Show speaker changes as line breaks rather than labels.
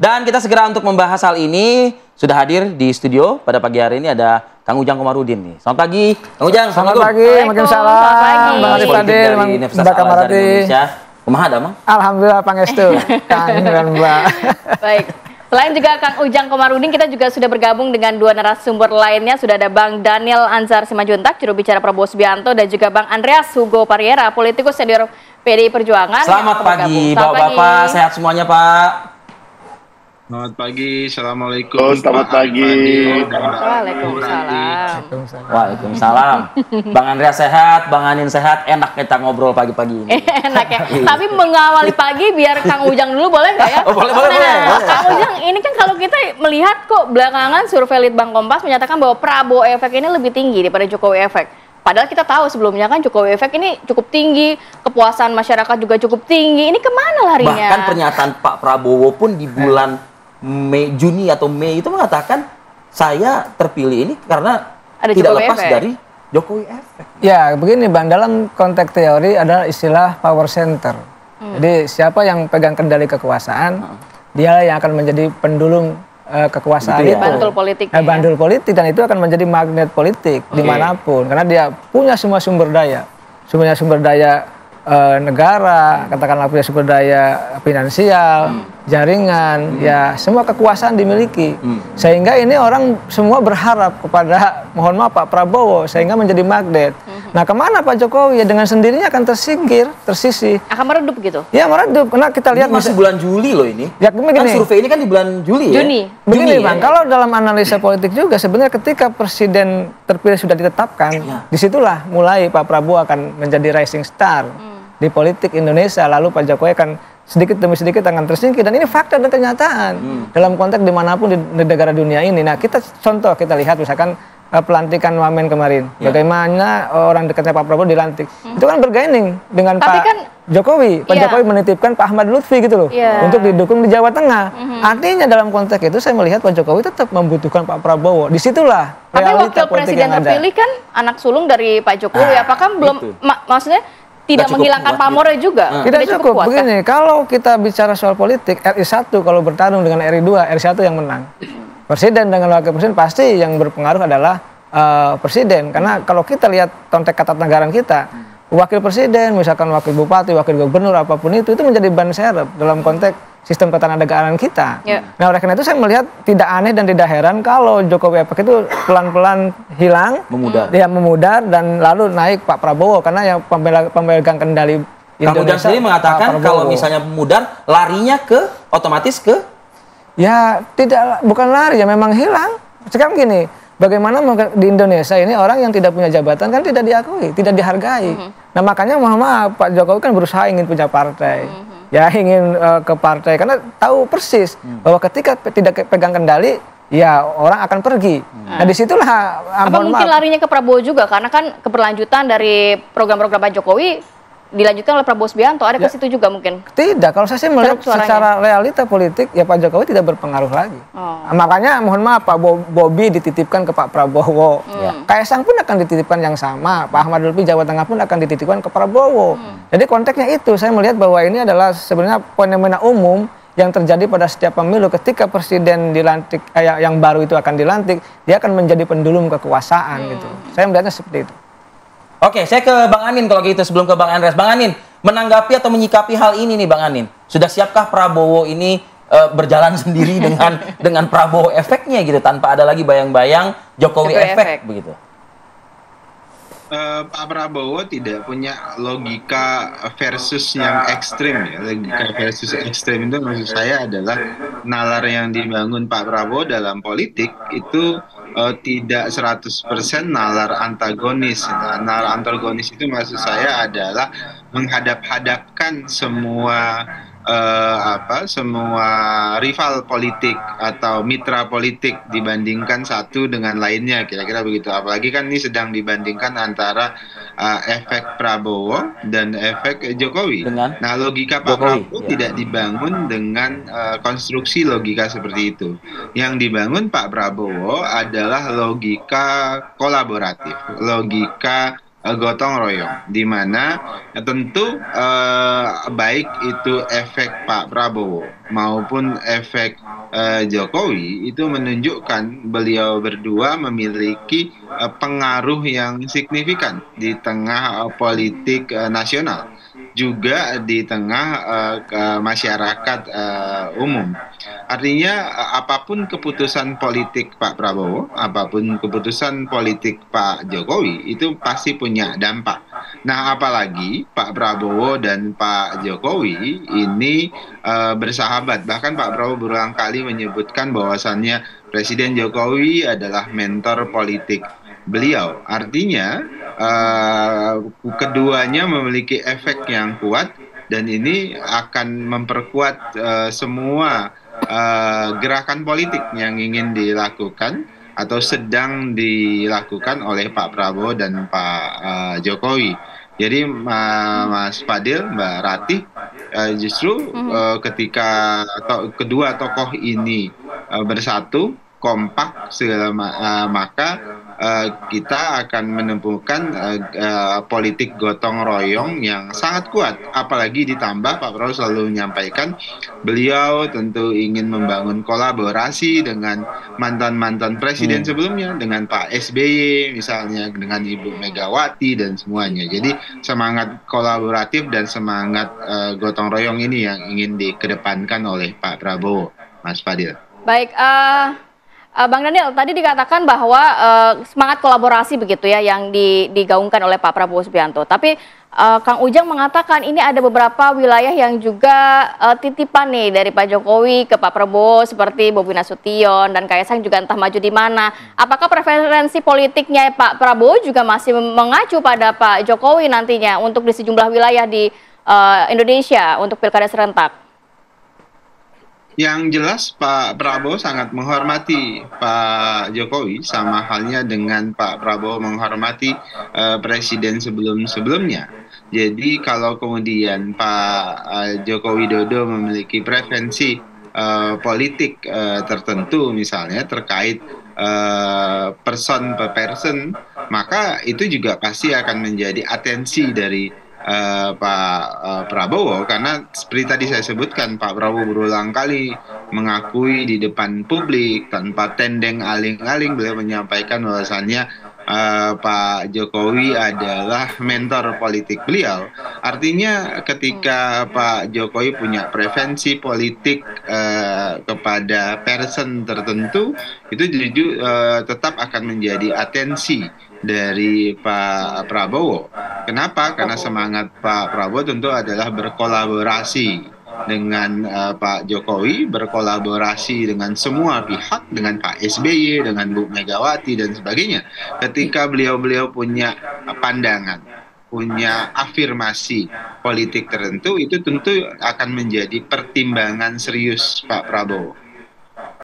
Dan kita segera untuk membahas hal ini sudah hadir di studio pada pagi hari ini ada Kang Ujang Komarudin nih. Selamat pagi, Kang Ujang.
Selamat pagi, Waalaikumsalam. Bang Arif Fadil,
Universitas Al-Azhar Indonesia. Kumaha ada, Mang?
Alhamdulillah pangestu. Kang dan Mbak.
Baik. Selain juga Kang Ujang Komarudin, kita juga sudah bergabung dengan dua narasumber lainnya. Sudah ada Bang Daniel Anzar Simanjuntak, juru bicara Prabowo Subianto, dan juga Bang Andreas Hugo Pariera, politikus senior PDI Perjuangan.
Selamat pagi, Bapak-bapak. Sehat semuanya, Pak.
Selamat pagi, Assalamualaikum.
Selamat pagi.
Waalaikumsalam.
Waalaikumsalam. Bang Andreas sehat, Bang Anin sehat, enak kita ngobrol pagi-pagi ini.
Enak ya. Tapi mengawali pagi biar Kang Ujang dulu boleh nggak ya?
Oh, boleh.
Kang Ujang, ini kan kalau kita melihat kok belakangan survei Litbang Kompas menyatakan bahwa Prabowo efek ini lebih tinggi daripada Jokowi efek. Padahal kita tahu sebelumnya kan Jokowi efek ini cukup tinggi, kepuasan masyarakat juga cukup tinggi. Ini kemana larinya?
Bahkan pernyataan Pak Prabowo pun di bulan Juni atau Mei itu mengatakan saya terpilih ini karena
ada
tidak
Jokowi
lepas
efek
dari Jokowi efek.
Ya, begini Bang, dalam konteks teori ada istilah power center. Jadi siapa yang pegang kendali kekuasaan, dia yang akan menjadi pendulum kekuasaan
Begitu ya?
itu.
Bandul politik.
Bandul politik, dan itu akan menjadi magnet politik dimanapun. Karena dia punya semua sumber daya. Sumber daya negara, katakanlah punya sumber daya finansial, jaringan, ya semua kekuasaan dimiliki. Sehingga ini orang semua berharap kepada, mohon maaf, Pak Prabowo, sehingga menjadi magnet. Nah, kemana Pak Jokowi? Ya dengan sendirinya akan tersingkir, tersisih.
Akan meredup gitu?
Ya meredup, karena kita lihat
Ini masih bulan Juli loh ini.
Ya,
Kan
begini.
survei ini kan di bulan Juli ya?
Juni.
Begini
Juni,
Bang,
ya?
kalau dalam analisa politik juga sebenarnya ketika presiden terpilih sudah ditetapkan, disitulah mulai Pak Prabowo akan menjadi rising star di politik Indonesia. Lalu Pak Jokowi akan sedikit demi sedikit akan tersingkir, dan ini fakta dan kenyataan dalam konteks dimanapun di negara dunia ini. Nah, kita lihat misalkan pelantikan Wamen kemarin, bagaimana orang dekatnya Pak Prabowo dilantik, itu kan bergaining dengan
Tapi
Pak
kan,
Jokowi. Pak Jokowi menitipkan Pak Ahmad Lutfi gitu loh, untuk didukung di Jawa Tengah. Artinya dalam konteks itu saya melihat Pak Jokowi tetap membutuhkan Pak Prabowo. Disitulah
tapi
realita
wakil
politik
presiden
yang ada.
terpilih kan anak sulung dari Pak Jokowi. Apakah belum, maksudnya tidak
cukup
menghilangkan
kuat,
pamornya juga?
Tidak cukup.
kuat,
Begini, kalau kita bicara soal politik, RI1 kalau bertarung dengan RI2, RI1 yang menang. Presiden dengan wakil presiden pasti yang berpengaruh adalah presiden. Karena kalau kita lihat konteks ketatanegaraan kita, wakil presiden, misalkan wakil bupati, wakil gubernur, apapun itu menjadi ban serep dalam konteks sistem ketatanegaraan kita. Nah, oleh karena itu saya melihat tidak aneh dan tidak heran kalau Jokowi efek itu pelan-pelan hilang, memudar, dan lalu naik Pak Prabowo, karena yang pemegang kendali
Kang Ujang
Indonesia
sendiri mengatakan kalau misalnya memudar, larinya otomatis ke?
Ya bukan lari, ya memang hilang. Sekarang gini, bagaimana di Indonesia ini orang yang tidak punya jabatan kan tidak diakui, tidak dihargai. Nah, makanya mohon maaf, Pak Jokowi kan berusaha ingin punya partai. Ya ingin ke partai, karena tahu persis bahwa ketika tidak pegang kendali, ya orang akan pergi. Nah, disitulah
apa mungkin larinya ke Prabowo juga, karena kan keberlanjutan dari program-program Pak Jokowi dilanjutkan oleh Prabowo Subianto, ada ke situ juga mungkin?
Tidak, kalau saya sih melihat secara realita politik, ya Pak Jokowi tidak berpengaruh lagi. Nah, makanya mohon maaf, Pak Bobi dititipkan ke Pak Prabowo. Kaisang pun akan dititipkan yang sama, Pak Ahmad Lutfi Jawa Tengah pun akan dititipkan ke Prabowo. Jadi konteksnya itu, saya melihat bahwa ini adalah sebenarnya fenomena umum yang terjadi pada setiap pemilu. Ketika presiden dilantik, yang baru itu akan dilantik, dia akan menjadi pendulum kekuasaan gitu. Saya melihatnya seperti itu.
Oke, saya ke Bang Anin kalau gitu sebelum ke Bang Andreas. Bang Anin, menanggapi atau menyikapi hal ini nih Bang Anin. Sudah siapkah Prabowo ini berjalan sendiri dengan Prabowo efeknya gitu, tanpa ada lagi bayang-bayang Jokowi efek begitu?
Pak Prabowo tidak punya logika versus yang ekstrim ya. Logika versus ekstrim itu maksud saya adalah nalar yang dibangun Pak Prabowo dalam politik itu tidak 100% nalar antagonis. Nalar antagonis itu maksud saya adalah menghadap-hadapkan semua semua rival politik atau mitra politik dibandingkan satu dengan lainnya, kira-kira begitu. Apalagi kan ini sedang dibandingkan antara efek Prabowo dan efek Jokowi. Nah, logika Pak Prabowo tidak dibangun dengan konstruksi logika seperti itu. Yang dibangun Pak Prabowo adalah logika kolaboratif, logika gotong royong, di mana tentu baik itu efek Pak Prabowo maupun efek Jokowi itu menunjukkan beliau berdua memiliki pengaruh yang signifikan di tengah politik nasional, juga di tengah masyarakat umum. Artinya apapun keputusan politik Pak Prabowo, apapun keputusan politik Pak Jokowi itu pasti punya dampak. Nah, apalagi Pak Prabowo dan Pak Jokowi ini bersahabat. Bahkan Pak Prabowo berulang kali menyebutkan bahwasannya Presiden Jokowi adalah mentor politik beliau. Artinya keduanya memiliki efek yang kuat dan ini akan memperkuat semua gerakan politik yang ingin dilakukan atau sedang dilakukan oleh Pak Prabowo dan Pak Jokowi. Jadi Mas Fadil, Mbak Ratih, justru ketika kedua tokoh ini bersatu, kompak segala maka kita akan menemukan politik gotong royong yang sangat kuat. Apalagi ditambah Pak Prabowo selalu menyampaikan beliau tentu ingin membangun kolaborasi dengan mantan-mantan presiden sebelumnya, dengan Pak SBY misalnya, dengan Ibu Megawati dan semuanya. Jadi semangat kolaboratif dan semangat gotong royong ini yang ingin dikedepankan oleh Pak Prabowo, Mas Fadil.
Baik, Bang Daniel, tadi dikatakan bahwa semangat kolaborasi begitu ya yang digaungkan oleh Pak Prabowo Subianto. Tapi Kang Ujang mengatakan ini ada beberapa wilayah yang juga titipan nih dari Pak Jokowi ke Pak Prabowo seperti Bobi Nasution dan Kaisang juga entah maju di mana. Apakah preferensi politiknya Pak Prabowo juga masih mengacu pada Pak Jokowi nantinya untuk di sejumlah wilayah di Indonesia untuk pilkada serentak?
Yang jelas Pak Prabowo sangat menghormati Pak Jokowi, sama halnya dengan Pak Prabowo menghormati presiden sebelum-sebelumnya. Jadi kalau kemudian Pak Joko Widodo memiliki preferensi politik tertentu misalnya terkait person per person, maka itu juga pasti akan menjadi atensi dari Pak Prabowo, karena seperti tadi saya sebutkan, Pak Prabowo berulang kali mengakui di depan publik tanpa tendeng aling-aling, beliau menyampaikan bahwasannya Pak Jokowi adalah mentor politik beliau. Artinya ketika Pak Jokowi punya preferensi politik kepada person tertentu, itu tetap akan menjadi atensi dari Pak Prabowo. Kenapa? Karena semangat Pak Prabowo tentu adalah berkolaborasi dengan Pak Jokowi, berkolaborasi dengan semua pihak, dengan Pak SBY, dengan Bu Megawati dan sebagainya. Ketika beliau-beliau punya pandangan, punya afirmasi politik tertentu, itu tentu akan menjadi pertimbangan serius Pak Prabowo.